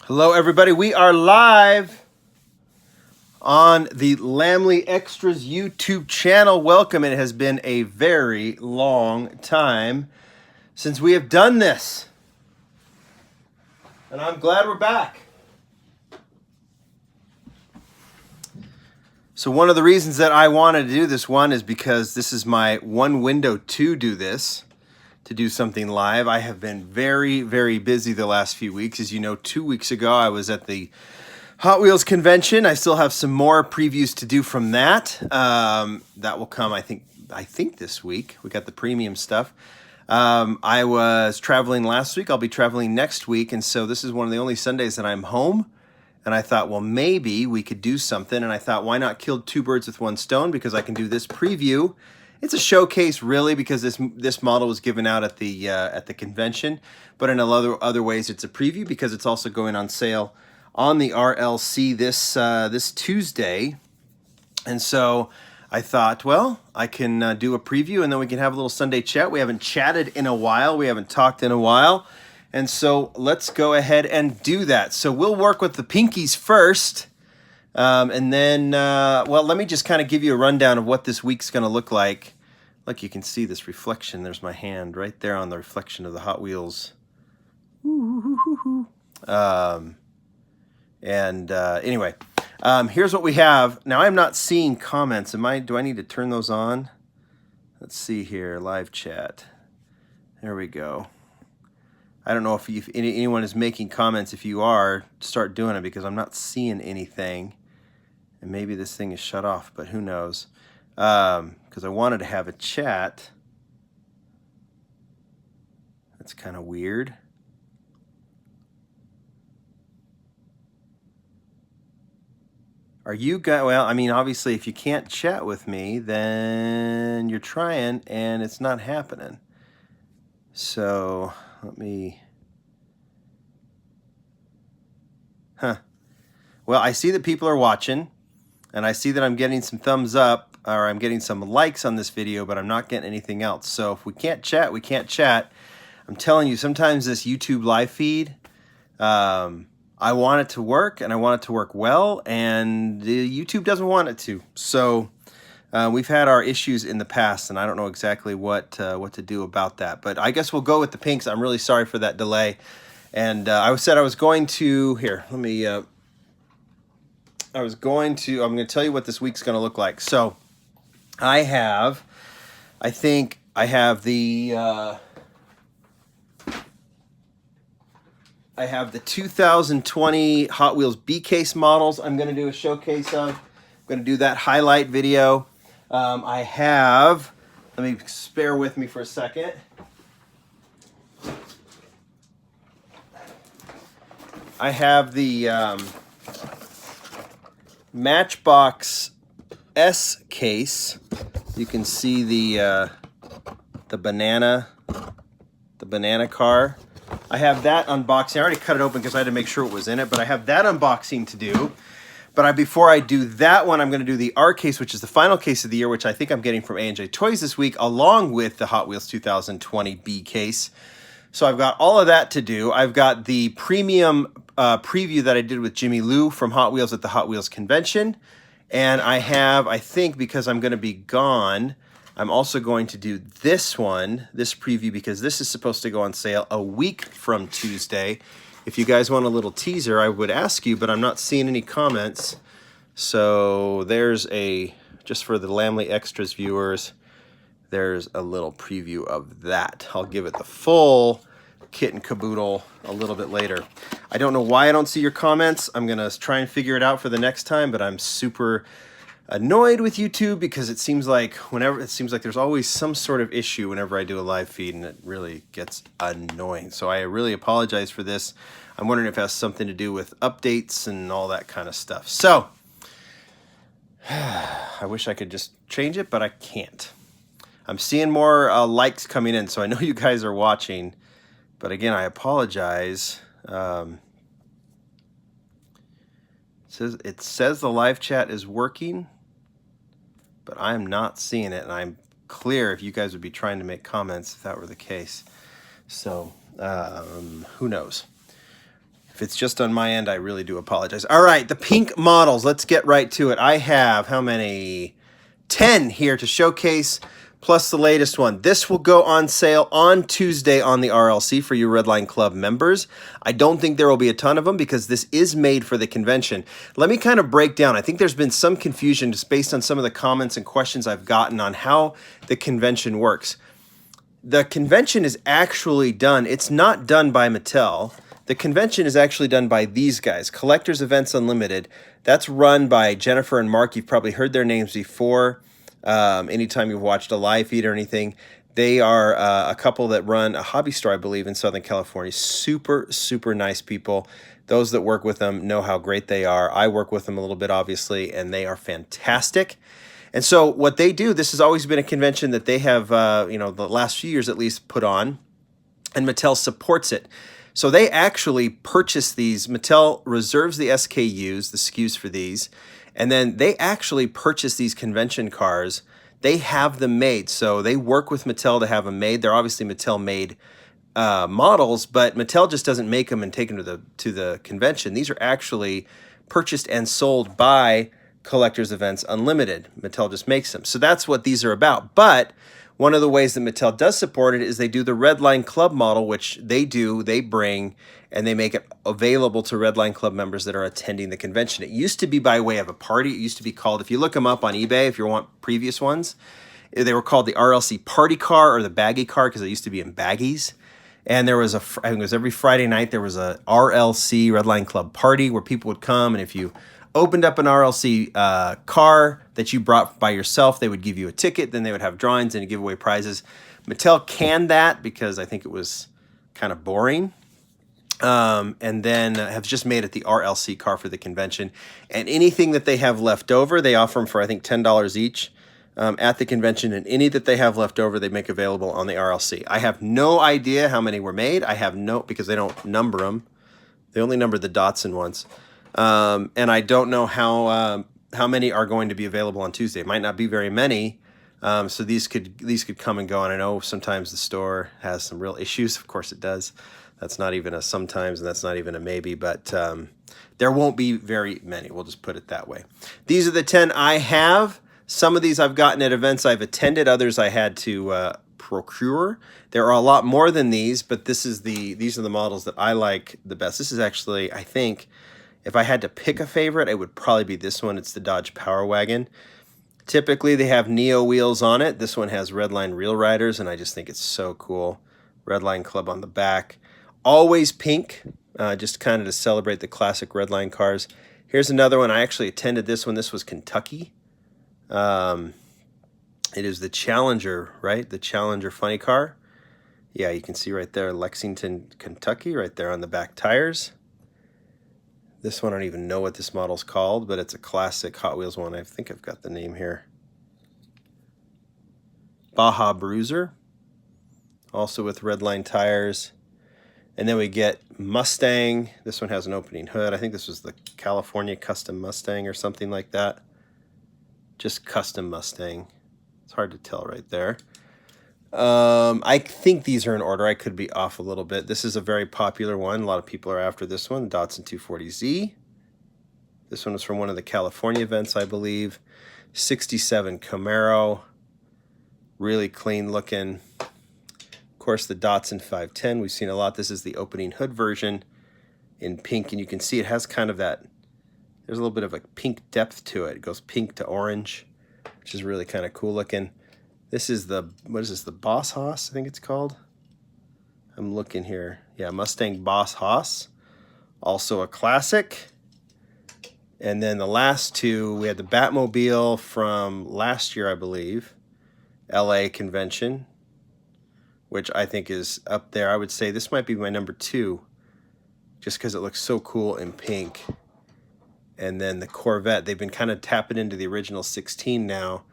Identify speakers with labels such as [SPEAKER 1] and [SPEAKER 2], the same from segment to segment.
[SPEAKER 1] Hello, everybody. We are live on the Lamley Extras YouTube channel. Welcome. It has been a very long time since we have done this, and I'm glad we're back. So one of the reasons that I wanted to do this one is because this is my one window to do this, to do something live. I have been very, very busy the last few weeks. As you know, 2 weeks ago, I was at the Hot Wheels convention. I still have some more previews to do from that. That will come, I think this week. We got the premium stuff. I was traveling last week. I'll be traveling next week. And so this is one of the only Sundays that I'm home. And I thought, well, maybe we could do something. And I thought, why not kill two birds with one stone? Because I can do this preview. It's a showcase, really, because this model was given out at the convention. But in other ways, it's a preview because it's also going on sale on the RLC this Tuesday. And so I thought, well, I can do a preview and then we can have a little Sunday chat. We haven't chatted in a while. We haven't talked in a while. And so let's go ahead and do that. So we'll work with the pinkies first. And then, well, let me just kind of give you a rundown of what this week's going to look like. Look, you can see this reflection. There's my hand right there on the reflection of the Hot Wheels. Anyway, here's what we have. Now, I'm not seeing comments. Do I need to turn those on? Let's see here, live chat. There we go. I don't know if anyone is making comments. If you are, start doing it because I'm not seeing anything. And maybe this thing is shut off, but who knows? Because I wanted to have a chat. That's kind of weird. Are you guys, well, I mean, obviously, if you can't chat with me, then you're trying and it's not happening. So let me, Well, I see that people are watching. And I see that I'm getting some thumbs up, or I'm getting some likes on this video, but I'm not getting anything else. So if we can't chat, we can't chat. I'm telling you, sometimes this YouTube live feed, I want it to work, and I want it to work well, and the YouTube doesn't want it to. So we've had our issues in the past, and I don't know exactly what to do about that. But I guess we'll go with the pinks. I'm really sorry for that delay. And I said I was going to, here, let me... I'm going to tell you what this week's going to look like. So I think I have the 2020 Hot Wheels B-Case models I'm going to do a showcase of. I'm going to do that highlight video. Let me bear with me for a second. I have the Matchbox S case. You can see the banana car. I have that unboxing. I already cut it open because I had to make sure it was in it, but I have that unboxing to do. But before I do that one, I'm going to do the R case, which is the final case of the year, which I think I'm getting from A&J Toys this week, along with the Hot Wheels 2020 B case. So I've got all of that to do. I've got the premium preview that I did with Jimmy Lou from Hot Wheels at the Hot Wheels convention. And I think because I'm going to be gone, I'm also going to do this preview, because this is supposed to go on sale a week from Tuesday. If you guys want a little teaser, I would ask you, but I'm not seeing any comments. So there's just for the Lamley Extras viewers, there's a little preview of that. I'll give it the full kit and caboodle a little bit later. I don't know why I don't see your comments. I'm going to try and figure it out for the next time, but I'm super annoyed with YouTube because it seems like there's always some sort of issue whenever I do a live feed, and it really gets annoying. So I really apologize for this. I'm wondering if it has something to do with updates and all that kind of stuff. So I wish I could just change it, but I can't. I'm seeing more likes coming in, so I know you guys are watching. But again, I apologize. It says the live chat is working, but I'm not seeing it, and I'm clear if you guys would be trying to make comments if that were the case. So who knows? If If it's just on my end, I really do apologize. All right, the pink models. Let's get right to it. I have, how many? 10 here to showcase, plus the latest one. This will go on sale on Tuesday on the RLC for you Redline Club members. I don't think there will be a ton of them because this is made for the convention. Let me kind of break down. I think there's been some confusion just based on some of the comments and questions I've gotten on how the convention works. The convention is actually done. It's not done by Mattel. The convention is actually done by these guys, Collectors Events Unlimited. That's run by Jennifer and Mark. You've probably heard their names before. Anytime you've watched a live feed or anything. They are a couple that run a hobby store, I believe, in Southern California. Super, super nice people. Those that work with them know how great they are. I work with them a little bit, obviously, and they are fantastic. And so what they do, this has always been a convention that they have, the last few years at least, put on, and Mattel supports it. So they actually purchase these. Mattel reserves the SKUs, the SKUs for these, and then they actually purchase these convention cars. They have them made. So they work with Mattel to have them made. They're obviously Mattel-made models, but Mattel just doesn't make them and take them to the convention. These are actually purchased and sold by Collectors Events Unlimited. Mattel just makes them. So that's what these are about. But one of the ways that Mattel does support it is they do the Redline Club model, which they bring, and they make it available to Redline Club members that are attending the convention. It used to be by way of a party. It used to be called, if you look them up on eBay, if you want previous ones, they were called the RLC Party Car or the Baggy Car because they used to be in baggies. And there was I think it was every Friday night, there was a RLC Redline Club party where people would come, and if you opened up an RLC car that you brought by yourself, they would give you a ticket, then they would have drawings and give away prizes. Mattel canned that because I think it was kind of boring. And then have just made it the RLC car for the convention. And anything that they have left over, they offer them for, I think, $10 each at the convention. And any that they have left over, they make available on the RLC. I have no idea how many were made. Because they don't number them. They only number the Datsun ones. And I don't know how many are going to be available on Tuesday. It might not be very many. So these could come and go. And I know sometimes the store has some real issues. Of course it does. That's not even a sometimes, and that's not even a maybe. But there won't be very many. We'll just put it that way. These are the 10 I have. Some of these I've gotten at events I've attended. Others I had to procure. There are a lot more than these, but these are the models that I like the best. This is actually, I think, if I had to pick a favorite, it would probably be this one. It's the Dodge Power Wagon. Typically, they have Neo wheels on it. This one has Redline Real Riders, and I just think it's so cool. Redline Club on the back. Always pink, just kind of to celebrate the classic Redline cars. Here's another one. I actually attended this one. This was Kentucky. It is the Challenger, right? The Challenger funny car. Yeah, you can see right there, Lexington, Kentucky, right there on the back tires. This one, I don't even know what this model's called, but it's a classic Hot Wheels one. I think I've got the name here. Baja Bruiser, also with Redline tires. And then we get Mustang. This one has an opening hood. I think this was the California Custom Mustang or something like that. Just Custom Mustang. It's hard to tell right there. I think these are in order. I could be off a little bit. This is a very popular one. A lot of people are after this one, Datsun 240Z. This one was from one of the California events, I believe. 67 Camaro. Really clean looking. Of course, the Datsun 510. We've seen a lot. This is the opening hood version in pink, and you can see it has kind of that, there's a little bit of a pink depth to it. It goes pink to orange, which is really kind of cool looking. This is the, what is this, the Boss Hoss, I think it's called. I'm looking here. Yeah, Mustang Boss Hoss. Also a classic. And then the last two, we had the Batmobile from last year, I believe. LA convention, which I think is up there. I would say this might be my number 2, just because it looks so cool in pink. And then the Corvette, they've been kind of tapping into the original 16 now.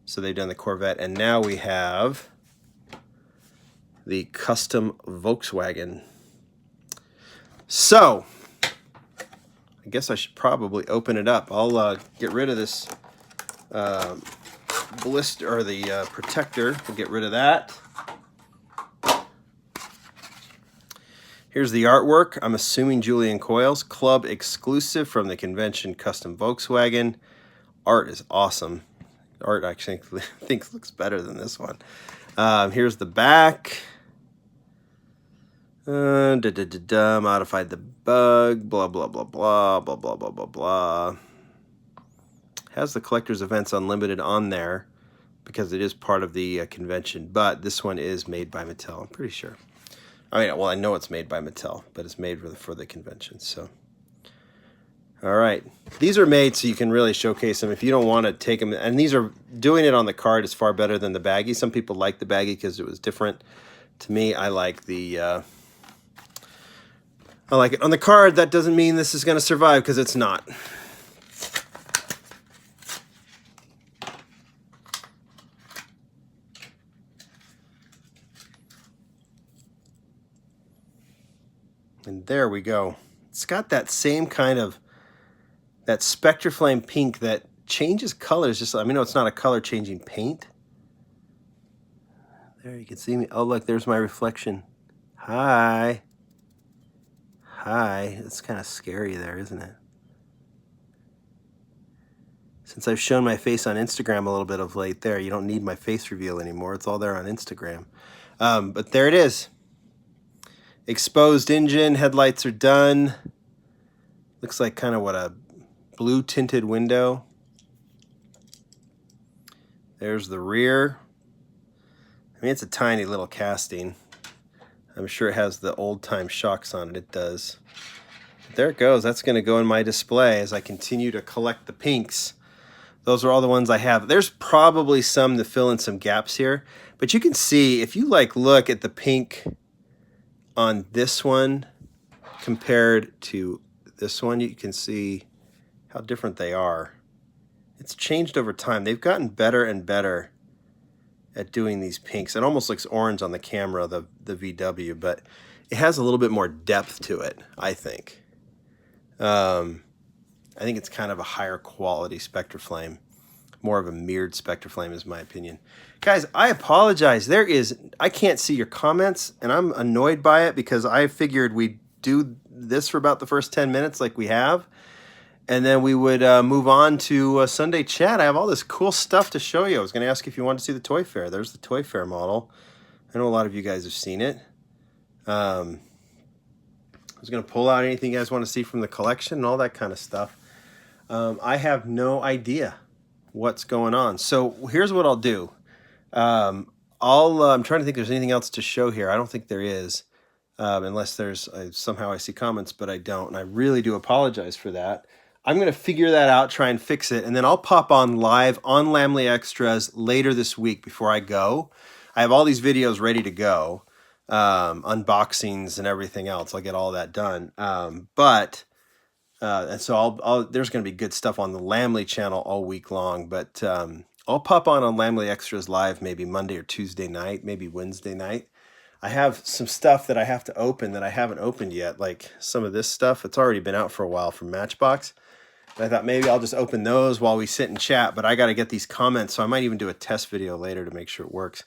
[SPEAKER 1] So they've done the Corvette, and now we have the custom Volkswagen. So, I guess I should probably open it up. I'll get rid of this blister, or the protector. We'll get rid of that. Here's the artwork. I'm assuming Julian Coils, club exclusive from the convention custom Volkswagen. Art is awesome. Art actually think looks better than this one. Here's the back. Modified the bug. Blah blah blah blah blah blah blah blah blah. Has the collector's events unlimited on there because it is part of the convention. But this one is made by Mattel. I'm pretty sure. I mean, well, I know it's made by Mattel, but it's made for the convention. So, all right, these are made so you can really showcase them if you don't want to take them. And these are doing it on the card is far better than the baggie. Some people like the baggie because it was different. To me, I like the. I like it on the card. That doesn't mean this is going to survive because it's not. And there we go. It's got that same kind of, that Spectraflame pink that changes colors. Just, I mean, no, it's not a color changing paint. There, you can see me. Oh, look, there's my reflection. Hi. Hi. It's kind of scary there, isn't it? Since I've shown my face on Instagram a little bit of late there, you don't need my face reveal anymore. It's all there on Instagram. But there it is. Exposed engine, headlights are done. Looks like kind of what a blue tinted window. There's the rear. I mean, it's a tiny little casting. I'm sure it has the old time shocks on it. It does. But there it goes. That's going to go in my display as I continue to collect the pinks. Those are all the ones I have. There's probably some to fill in some gaps here, but you can see if you like look at the pink on this one compared to this one, you can see how different they are. It's changed over time. They've gotten better and better at doing these pinks. It almost looks orange on the camera, the VW, but it has a little bit more depth to it, I think. I think it's kind of a higher quality Spectraflame. More of a mirrored Spectraflame is my opinion. Guys, I apologize. I can't see your comments, and I'm annoyed by it because I figured we'd do this for about the first 10 minutes like we have, and then we would move on to Sunday chat. I have all this cool stuff to show you. I was going to ask if you wanted to see the Toy Fair. There's the Toy Fair model. I know a lot of you guys have seen it. I was going to pull out anything you guys want to see from the collection and all that kind of stuff. I have no idea what's going on. So here's what I'll do. I'm trying to think if there's anything else to show here. I don't think there is, unless there's somehow I see comments, but I don't. And I really do apologize for that. I'm going to figure that out, try and fix it. And then I'll pop on live on Lamley Extras later this week before I go. I have all these videos ready to go, unboxings and everything else. I'll get all that done. And so there's going to be good stuff on the Lamley channel all week long, but I'll pop on Lamley Extras live maybe Monday or Tuesday night, maybe Wednesday night. I have some stuff that I have to open that I haven't opened yet, like some of this stuff. It's already been out for a while from Matchbox. And I thought maybe I'll just open those while we sit and chat, but I got to get these comments, so I might even do a test video later to make sure it works.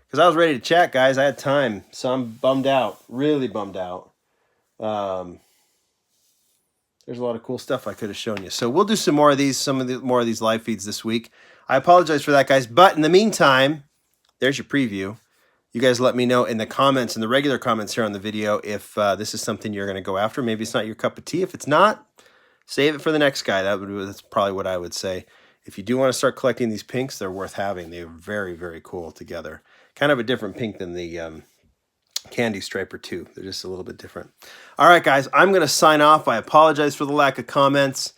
[SPEAKER 1] Because I was ready to chat, guys. I had time, so I'm bummed out, really bummed out. There's a lot of cool stuff I could have shown you. So we'll do some more of these, more of these live feeds this week. I apologize for that, guys. But in the meantime, there's your preview. You guys let me know in the comments, in the regular comments here on the video, if this is something you're going to go after. Maybe it's not your cup of tea. If it's not, save it for the next guy. That's probably what I would say. If you do want to start collecting these pinks, they're worth having. They're very, very cool together. Kind of a different pink than the Candy Striper 2. They're just a little bit different. All right, guys, I'm going to sign off. I apologize for the lack of comments.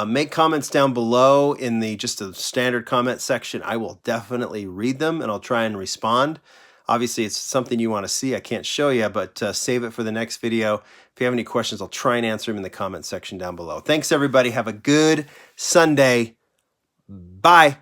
[SPEAKER 1] Make comments down below in just the standard comment section. I will definitely read them, and I'll try and respond. Obviously, it's something you want to see. I can't show you, but save it for the next video. If you have any questions, I'll try and answer them in the comment section down below. Thanks, everybody. Have a good Sunday. Bye.